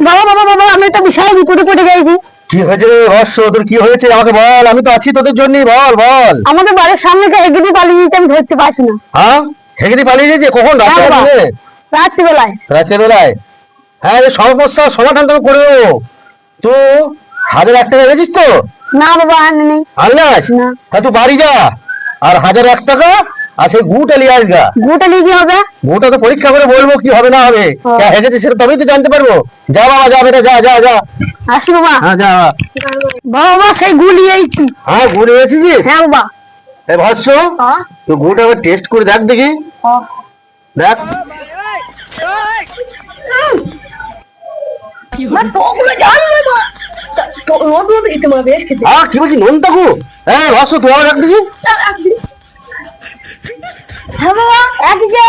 বাবা বাবা বাবা, আমি একটা বিশাল বিপদে পড়ে গেছি। কি হয়েছে রে বর্ষ? তোর কি হয়েছে আমাকে বল, আমি তো আছি তোদের জন্যই, বল বল। আমাদের বাড়ির সামনে থেকে এগিয়ে পালিয়ে যেতে আমি ধরতে পারছি না। হ্যাঁ, হেগেদি পালিয়ে গেছে কখন? হ্যাঁ বাবা, রাত্রিবেলায়। রাতের বেলায়? হ্যাঁ, এই সমস্যার সমাধান তুমি করে দেবো। তো 1001 টাকা গেছিস তো? না বাবা, আনিনি। আনলাস না। তা তুই বাড়ি যা, আর 1001 টাকা আর সেই গুটা নিয়ে আসগা। গুটা নিয়ে কি হবে? গুটা তো পরীক্ষা করে বলবো কি হবে না হবে। হেগেছে সেটা তবেই তো জানতে পারবো। যা বাবা, যা বেটা, যা যা যা। আসি বাবা। হ্যাঁ যা। বাবা বাবা, সেই গুলি এই। হ্যাঁ, গুড়ে এসেছিস? হ্যাঁ বাবা। এই ভস্য, হ্যাঁ। তুই গুটা আবার টেস্ট করে দেখ দেখি। হ্যাঁ। দেখ। কি বলছি নোনতা গো? হ্যাঁ ভস্য, তুই আবার দেখ দেখি। হ্যাঁ বাবা, একই যে।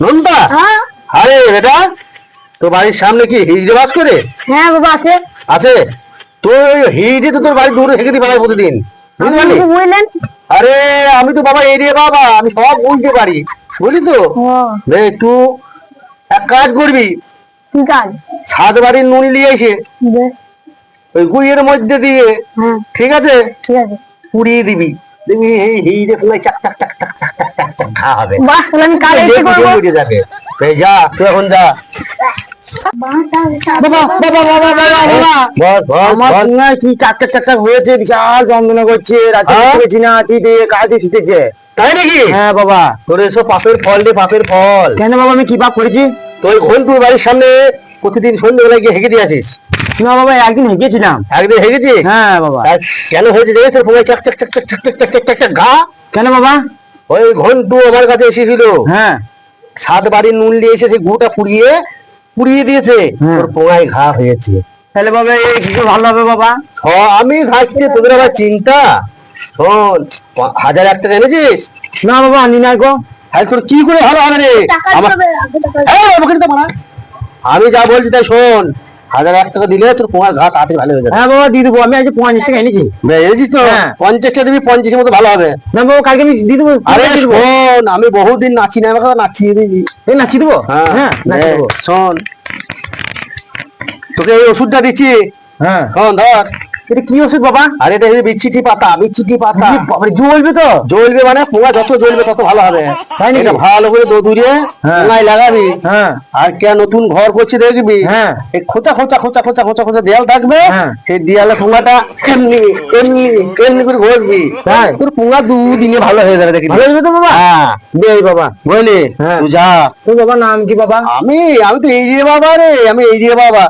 নোনতা? হ্যাঁ। আরে বেটা, তোর বাড়ির সামনে কি হিজড়ে বাস করে? হ্যাঁ বাবা, আছে। আছে? তোর ওই হিজড়ে তো তোর বাড়ি দূরে হেঁকে পালায় প্রতিদিন, বুঝতে পারলি? আপনি বুঝলেন? আরে আমি তো বাবা এরিয়া বাবা, আমি সব বুঝতে পারি, বুঝলি তো? রে একটু এক কাজ করবি, কি কাজ? 7 বাড়ির নুন নিয়ে এসে বেশ। ওই গুইয়ের মধ্যে দিয়ে, হ্যাঁ, ঠিক আছে, ঠিক আছে। পুড়িয়ে দিবি, দেখবি এই হিজড়ে ফেলায় চাক চাক চাক চাক চাক চাক চাক চাক ঘা হবে। বাহ, তাহলে আমি কাল এসে দেখবি করবো। বুঝে যাবে। এই যা, তুই এখন যা। বাবা বাবা বাবা বাবা বাবা, বল বল আমার বল। সঙ্গে কি চাক চাক চাক চাক হয়েছে, বিশাল যন্ত্রণা করছে, রাতে হ্যাঁ? শুতে পেরেছি না, চিতে কাজে শিখেছে। তাই নাকি? হ্যাঁ বাবা। তোর এসব পাপের ফল রে, পাপের ফল। কেন বাবা, আমি কি পাপ করেছি? তো ওই ঘন্টুর বাড়ির সামনে প্রতিদিন সন্ধ্যেবেলায় গিয়ে হেঁকে দিয়ে আসিস। না বাবা, একদিন হেঁকেছিলাম। একদিন হেঁকেছিস? হ্যাঁ বাবা। আর কেন হয়েছে জানিস? তোর পোঙায় চাক চাক চাক চাক চাক চাক চাক চাক চাক চাক ঘা। কেন বাবা? ওই ঘন্টু আমার কাছে এসেছিল, হ্যাঁ। 7 বাড়ির নুন নিয়ে এসে সেই গুটা পুড়িয়ে পুড়িয়ে দিয়েছে, হুম। তোর পোঙায় ঘা হয়েছে। তাহলে বাবা এই কি করে ভালো হবে বাবা? আমি ঘাসছি, তোদের আবার চিন্তা। শোন, 1001 টাকা এনেছিস? না বাবা, আনি নাই গো। হ্যাঁ, তোর কি করে ভালো হবে রে? টাকা আমার দিতে হবে, আগে টাকা দিতে এই, আমাকে তো মারা। আমি যা বলছি তাই শোন, 1001 টাকা দিলে তোর পোঙার ঘা তাড়াতাড়ি ভালো হয়ে যাবে। হ্যাঁ বাবা, দিয়ে দেবো। আমি আজ 50 টাকা এনেছি। বুঝেছিস তো? হ্যাঁ। 50টা দিবি, 50 মতো ভালো হবে। না বাবা, কালকে আমি দিয়ে দেবো। আরে দিয়ে দেবো। শোন, আমি বহুদিন নাচি না, আমাকে নাচিয়ে দিবি। এই নাচি দেবো। হ্যাঁ হ্যাঁ, নাচি দেবো। শোন, তোকে এই ওষুধটা দিচ্ছি, হ্যাঁ। শোন ধর। এটা কি ওষুধ বাবা? আর এটা হচ্ছে বিচ্ছিটি পাতা, বিচ্ছিটি পাতা। বাবা, জ্বলবে তো? জ্বলবে মানে পোঙা যত জ্বলবে তত ভালো হবে। তাই নাকি? এটা ভালো করে দৌড়িয়ে হ্যাঁ। পোঙায় লাগাবি। হ্যাঁ। আর কে নতুন ঘর করছি দেখবি, হ্যাঁ। এই খোঁচা খোঁচা খোঁচা খোঁচা খোঁচা খোঁচা দেয়াল থাকবে, হ্যাঁ। সেই দেয়ালে পোঙাটা এমনি এমনি এমনি করে ঘষবি, তাই? তোর পোঙা 2 দিনে ভালো হয়ে যাবে দেখবি। ভালো হবে তো বাবা? হ্যাঁ, বেশ বাবা। বুঝলি? হ্যাঁ। তুই যা। তো বাবা, নাম কি বাবা? আমি আমি তো এই দিয়ে বাবা রে, আমি এই দিয়ে বাবা।